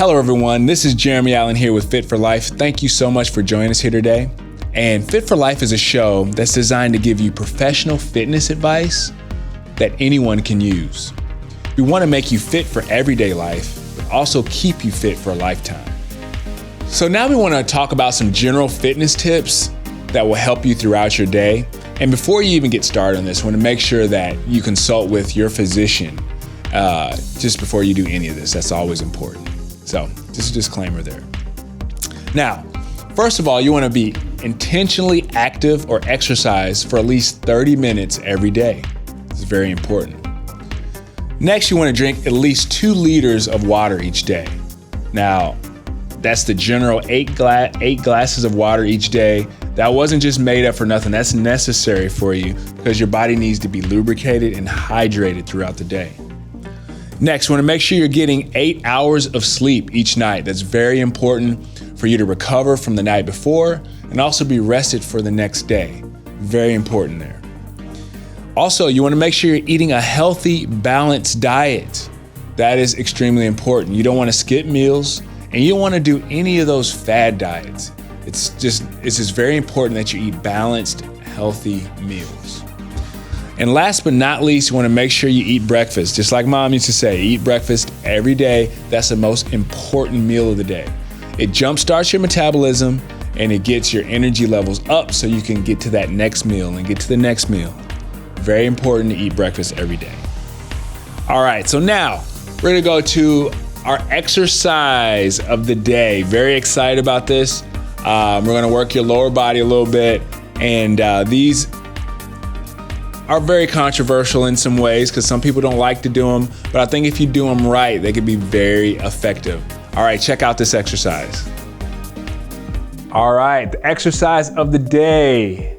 Hello everyone, this is Jeremy Allen here with Fit for Life. Thank you so much for joining us here today. And Fit for Life is a show that's designed to give you professional fitness advice that anyone can use. We want to make you fit for everyday life, but also keep you fit for a lifetime. So now we want to talk about some general fitness tips that will help you throughout your day. And before you even get started on this, I want to make sure that you consult with your physician just before you do any of this. That's always important. So just a disclaimer there. Now, first of all, you want to be intentionally active or exercise for at least 30 minutes every day. This is very important. Next, you want to drink at least 2 liters of water each day. Now, that's the general 8 glasses of water each day. That wasn't just made up for nothing. That's necessary for you because your body needs to be lubricated and hydrated throughout the day. Next, you want to make sure you're getting 8 hours of sleep each night. That's very important for you to recover from the night before and also be rested for the next day. Very important there. Also, you want to make sure you're eating a healthy, balanced diet. That is extremely important. You don't want to skip meals and you don't want to do any of those fad diets. It's just very important that you eat balanced, healthy meals. And last but not least, you want to make sure you eat breakfast. Just like mom used to say, eat breakfast every day. That's the most important meal of the day. It jumpstarts your metabolism and it gets your energy levels up so you can get to that next meal and get to the next meal. Very important to eat breakfast every day. All right, so now we're gonna go to our exercise of the day. Very excited about this. We're gonna work your lower body a little bit, and these are very controversial in some ways because some people don't like to do them, but I think if you do them right, they can be very effective. All right, check out this exercise. All right, the exercise of the day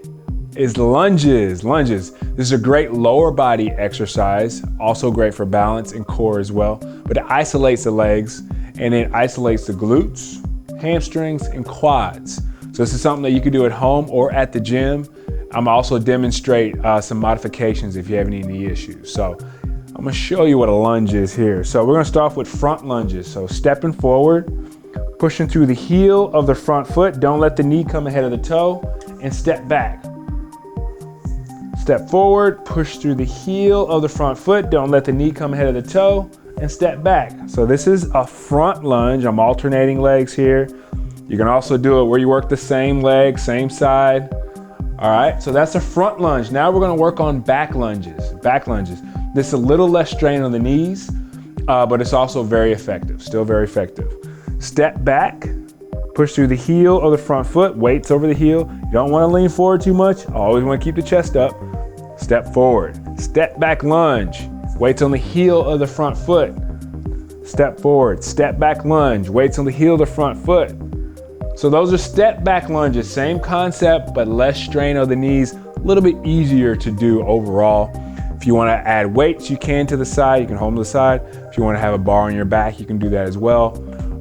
is lunges. Lunges. This is a great lower body exercise, also great for balance and core as well, but it isolates the legs and it isolates the glutes, hamstrings, and quads. So this is something that you can do at home or at the gym. I'm also demonstrate some modifications if you have any knee issues. So I'm gonna show you what a lunge is here. So we're gonna start off with front lunges. So stepping forward, pushing through the heel of the front foot. Don't let the knee come ahead of the toe, and step back. Step forward, push through the heel of the front foot. Don't let the knee come ahead of the toe, and step back. So this is a front lunge. I'm alternating legs here. You can also do it where you work the same leg, same side. All right, so that's a front lunge. Now we're gonna work on back lunges. Back lunges. This is a little less strain on the knees, but it's also very effective, still very effective. Step back, push through the heel of the front foot, weights over the heel. You don't wanna lean forward too much. Always wanna keep the chest up. Step forward. Step back lunge, weights on the heel of the front foot. Step forward, step back lunge, weights on the heel of the front foot. So those are step back lunges, same concept, but less strain on the knees, a little bit easier to do overall. If you wanna add weights, you can to the side, you can hold them to the side. If you wanna have a bar on your back, you can do that as well.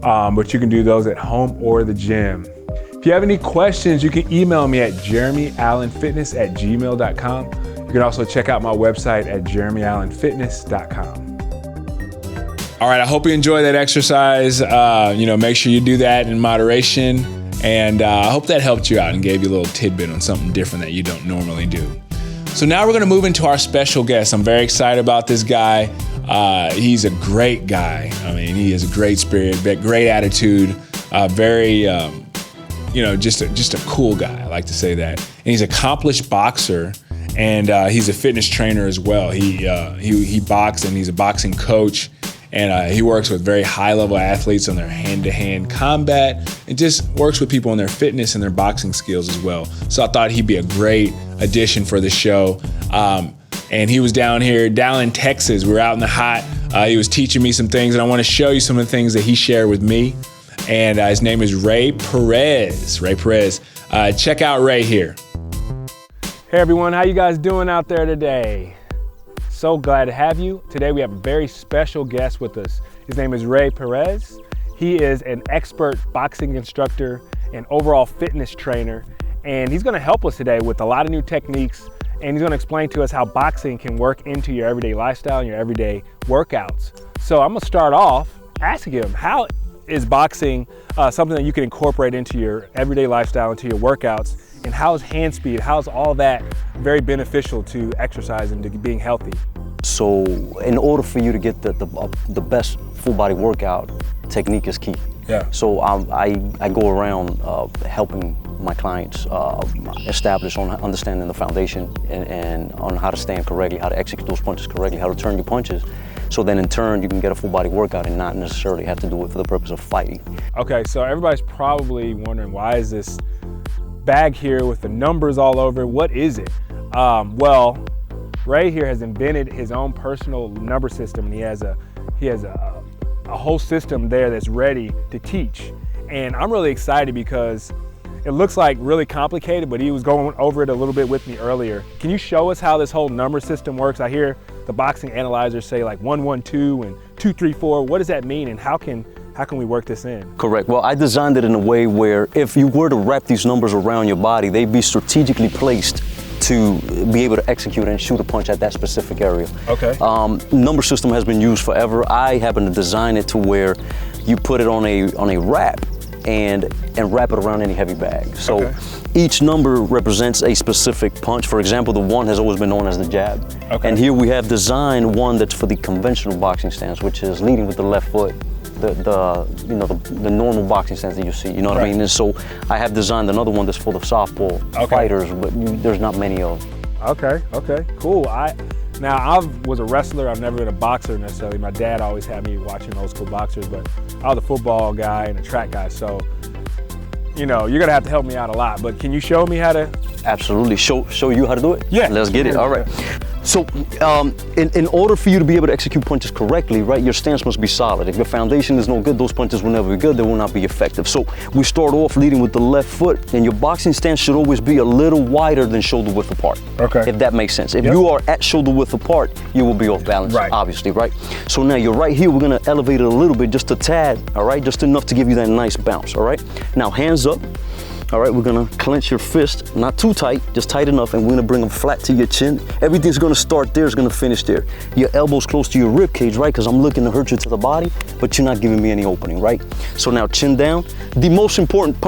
But you can do those at home or the gym. If you have any questions, you can email me at jeremyallenfitness@gmail.com. You can also check out my website at jeremyallenfitness.com. All right, I hope you enjoy that exercise. Make sure you do that in moderation. And I hope that helped you out and gave you a little tidbit on something different that you don't normally do. So now we're gonna move into our special guest. I'm very excited about this guy. He's a great guy. I mean, he has a great spirit, great attitude, just a cool guy. I like to say that. And he's an accomplished boxer. And he's a fitness trainer as well. He boxes and he's a boxing coach. And he works with very high-level athletes on their hand-to-hand combat and just works with people on their fitness and their boxing skills as well. So I thought he'd be a great addition for the show. And he was down in Texas. We were out in the hot. He was teaching me some things, and I want to show you some of the things that he shared with me. And his name is Rey Perez. Rey Perez. Check out Rey here. Hey everyone, how you guys doing out there today? So glad to have you. Today we have a very special guest with us. His name is Rey Perez. He is an expert boxing instructor and overall fitness trainer. And he's gonna help us today with a lot of new techniques, and he's gonna explain to us how boxing can work into your everyday lifestyle and your everyday workouts. So I'm gonna start off asking him, how is boxing something that you can incorporate into your everyday lifestyle, into your workouts? And how's hand speed, how's all that very beneficial to exercise and to being healthy? So in order for you to get the best full body workout, technique is key. Yeah. So I go around helping my clients establish on understanding the foundation and on how to stand correctly, how to execute those punches correctly, how to turn your punches. So then in turn, you can get a full body workout and not necessarily have to do it for the purpose of fighting. Okay, so everybody's probably wondering, why is this bag here with the numbers all over? What is it? Well, Ray here has invented his own personal number system, and he has a whole system there that's ready to teach. And I'm really excited because it looks like really complicated, but he was going over it a little bit with me earlier. Can you show us how this whole number system works? I hear the boxing analyzers say like 1, 1, 2 and 2, 3, 4. What does that mean, and how can we work this in? Correct. Well, I designed it in a way where if you were to wrap these numbers around your body, they'd be strategically placed to be able to execute and shoot a punch at that specific area. Okay. Number system has been used forever. I happen to design it to where you put it on a wrap and wrap it around any heavy bag. So okay. Each number represents a specific punch. For example, the 1 has always been known as the jab. Okay. And here we have designed one that's for the conventional boxing stance, which is leading with the left foot. The normal boxing stance that you see, you know what I mean? And so I have designed another one that's for the softball fighters, but there's not many of them. Okay, cool. Now I was a wrestler, I've never been a boxer necessarily. My dad always had me watching old school boxers, but I was a football guy and a track guy, so you're gonna have to help me out a lot. But can you show me how to? Absolutely, show you how to do it? Yeah. Let's get it, all right. So in order for you to be able to execute punches correctly, right, your stance must be solid. If your foundation is no good, those punches will never be good, they will not be effective. So we start off leading with the left foot, and your boxing stance should always be a little wider than shoulder width apart. Okay. If that makes sense. If you are at shoulder width apart, you will be off balance, obviously, right? So now you're right here, we're gonna elevate it a little bit, just a tad, all right? Just enough to give you that nice bounce, all right? Now hands up. All right, we're gonna clench your fist, not too tight, just tight enough, and we're gonna bring them flat to your chin. Everything's gonna start there, it's gonna finish there. Your elbow's close to your rib cage, right? Because I'm looking to hurt you to the body, but you're not giving me any opening, right? So now chin down. The most important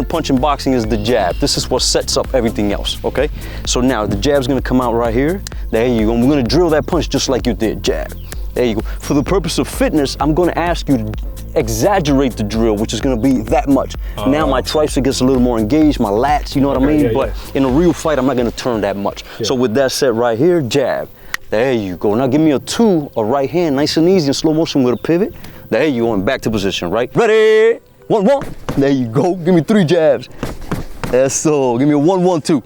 punch in boxing is the jab. This is what sets up everything else, okay? So now the jab's gonna come out right here. There you go, and we're gonna drill that punch just like you did, jab. There you go. For the purpose of fitness, I'm gonna ask you to exaggerate the drill, which is gonna be that much. Now my tricep gets a little more engaged, my lats, you know what I mean? But in a real fight, I'm not gonna turn that much. So with that set right here, jab. There you go. Now give me a 2, a right hand, nice and easy in slow motion with a pivot. There you go, and back to position, right? Ready? 1, 1. There you go. Give me 3 jabs. That's so. Give me a 1, 1, 2.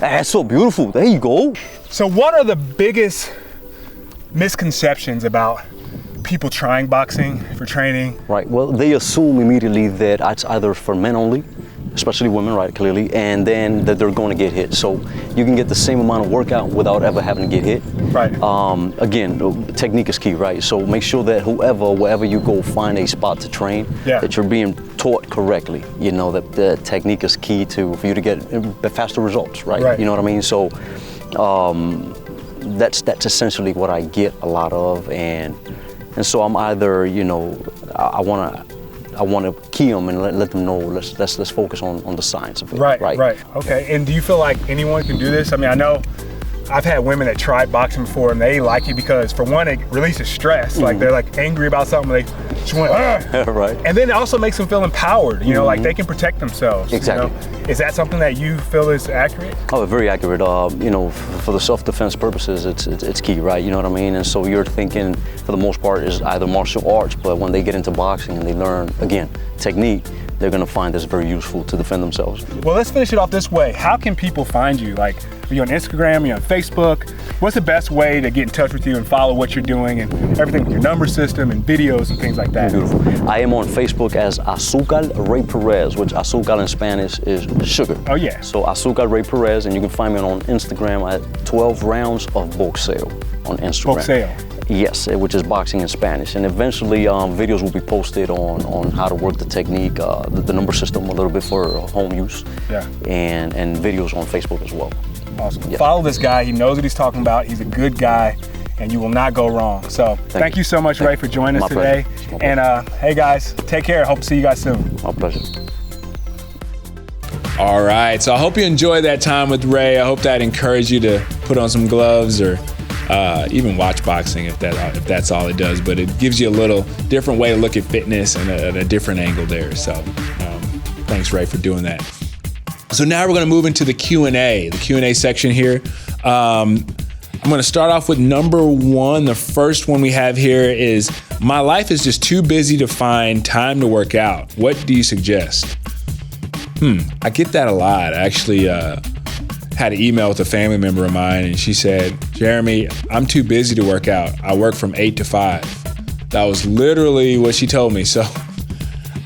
That's so beautiful. There you go. So what are the biggest misconceptions about people trying boxing for training? Right, well, they assume immediately that it's either for men only, especially women, right, clearly, and then that they're going to get hit. So you can get the same amount of workout without ever having to get hit. Right. Again, technique is key, right? So make sure that wherever you go, find a spot to train, that you're being taught correctly. You know, that the technique is key for you to get faster results, right? You know what I mean? So that's essentially what I get a lot of, and so I'm either, I want to key them and let them know, let's focus on the science of it. Right. Okay, and do you feel like anyone can do this? I mean, I know I've had women that tried boxing before and they like it because, for one, it releases stress. Like they're like angry about something, they just went, right. And then it also makes them feel empowered, like they can protect themselves. Exactly. Is that something that you feel is accurate? Oh, very accurate. For the self-defense purposes, it's key, right? You know what I mean? And so you're thinking, for the most part, is either martial arts, but when they get into boxing and they learn, again, technique, they're gonna find this very useful to defend themselves. Well, let's finish it off this way. How can people find you? Like, are you on Instagram, are you on Facebook? What's the best way to get in touch with you and follow what you're doing and everything with your number system and videos and things like that? Beautiful. I am on Facebook as Azúcar Rey Perez, which azúcar in Spanish is sugar. Oh yeah. So Azúcar Rey Perez, and you can find me on Instagram at 12 rounds of boxeo on Instagram. Boxeo. Yes, which is boxing in Spanish. And eventually videos will be posted on how to work the technique, the number system a little bit for home use. Yeah. And videos on Facebook as well. Awesome. Yeah. Follow this guy. He knows what he's talking about. He's a good guy. and you will not go wrong. So thank you so much, Ray, for joining us today. And hey guys, take care. Hope to see you guys soon. My pleasure. All right, so I hope you enjoyed that time with Ray. I hope that encouraged you to put on some gloves or even watch boxing if that's all it does. But it gives you a little different way to look at fitness and a different angle there. So thanks, Ray, for doing that. So now we're going to move into the Q&A section here. I'm going to start off with number one. The first one we have here is, my life is just too busy to find time to work out. What do you suggest? I get that a lot. I actually had an email with a family member of mine, and she said, Jeremy, I'm too busy to work out. I work from 8 to 5. That was literally what she told me. So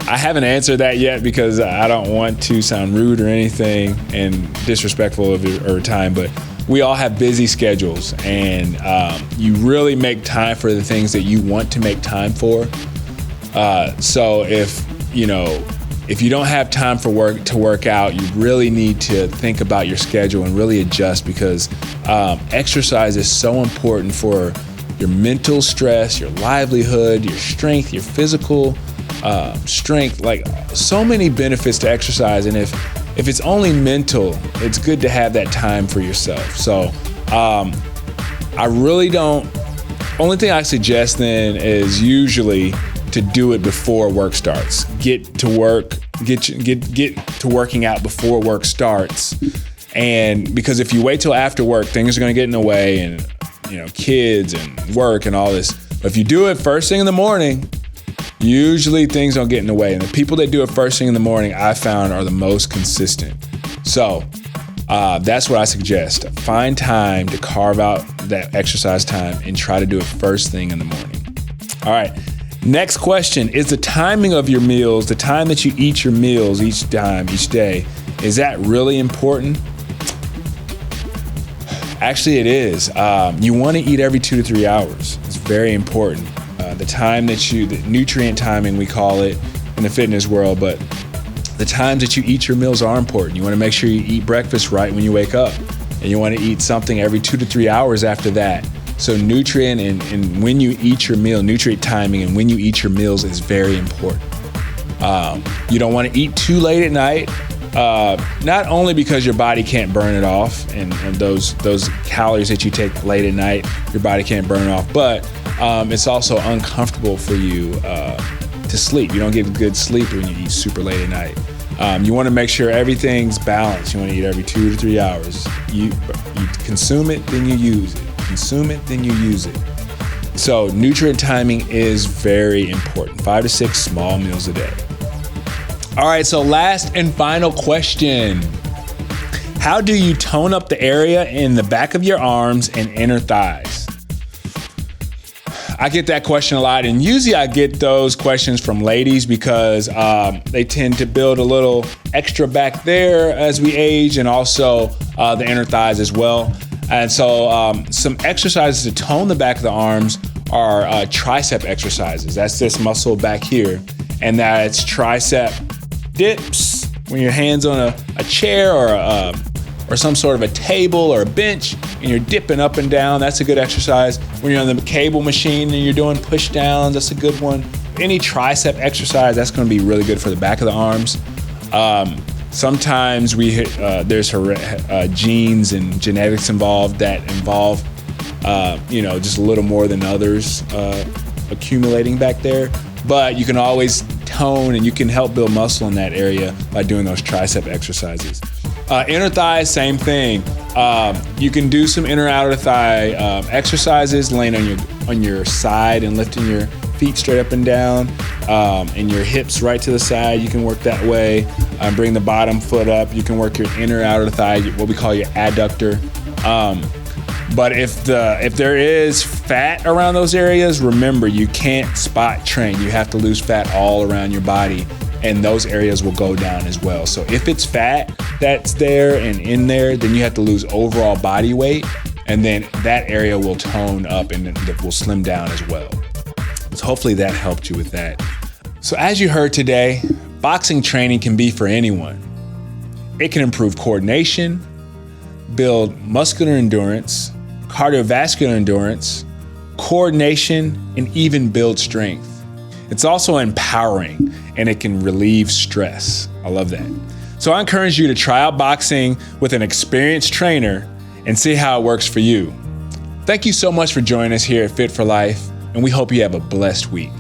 I haven't answered that yet because I don't want to sound rude or anything and disrespectful of her time, but we all have busy schedules, and you really make time for the things that you want to make time for. So if you don't have time to work out, you really need to think about your schedule and really adjust, because exercise is so important for your mental stress, your livelihood, your strength, your physical strength, like so many benefits to exercise. And if it's only mental, it's good to have that time for yourself. So I really don't, only thing I suggest then is usually to do it before work starts. Get to working out before work starts. And because if you wait till after work, things are gonna get in the way, and kids and work and all this. But if you do it first thing in the morning, usually things don't get in the way. And the people that do it first thing in the morning, I found, are the most consistent. So that's what I suggest. Find time to carve out that exercise time and try to do it first thing in the morning. All right. Next question, is the timing of your meals, the time that you eat your meals each day, is that really important? Actually, it is. You want to eat every 2 to 3 hours. It's very important. The time that the nutrient timing, we call it in the fitness world, but the times that you eat your meals are important. You want to make sure you eat breakfast right when you wake up, and you want to eat something every 2 to 3 hours after that. So nutrient and when you eat your meal, nutrient timing and when you eat your meals is very important. You don't want to eat too late at night, not only because your body can't burn it off, and those calories that you take late at night, your body can't burn it off, but it's also uncomfortable for you to sleep. You don't get good sleep when you eat super late at night. You want to make sure everything's balanced. You want to eat every 2 to 3 hours. You consume it, then you use it. Consume it, then you use it. So nutrient timing is very important. 5 to 6 small meals a day. All right, so last and final question. How do you tone up the area in the back of your arms and inner thighs? I get that question a lot, and usually I get those questions from ladies because they tend to build a little extra back there as we age, and also the inner thighs as well. And so some exercises to tone the back of the arms are tricep exercises. That's this muscle back here. And that's tricep dips, when your hand's on a chair or some sort of a table or a bench and you're dipping up and down. That's a good exercise. When you're on the cable machine and you're doing push downs, that's a good one. Any tricep exercise, that's gonna be really good for the back of the arms. Sometimes there's genes and genetics involved that involve, just a little more than others accumulating back there. But you can always tone and you can help build muscle in that area by doing those tricep exercises. Inner thighs, same thing. You can do some inner outer thigh exercises, laying on your side and lifting your feet straight up and down, and your hips right to the side. You can work that way. Bring the bottom foot up. You can work your inner outer thigh, what we call your adductor. But if there is fat around those areas, remember, you can't spot train. You have to lose fat all around your body, and those areas will go down as well. So if it's fat that's there and in there, then you have to lose overall body weight, and then that area will tone up and it will slim down as well. So hopefully that helped you with that. So as you heard today, boxing training can be for anyone. It can improve coordination, build muscular endurance, cardiovascular endurance, coordination, and even build strength. It's also empowering, and it can relieve stress. I love that. So I encourage you to try out boxing with an experienced trainer and see how it works for you. Thank you so much for joining us here at Fit for Life, and we hope you have a blessed week.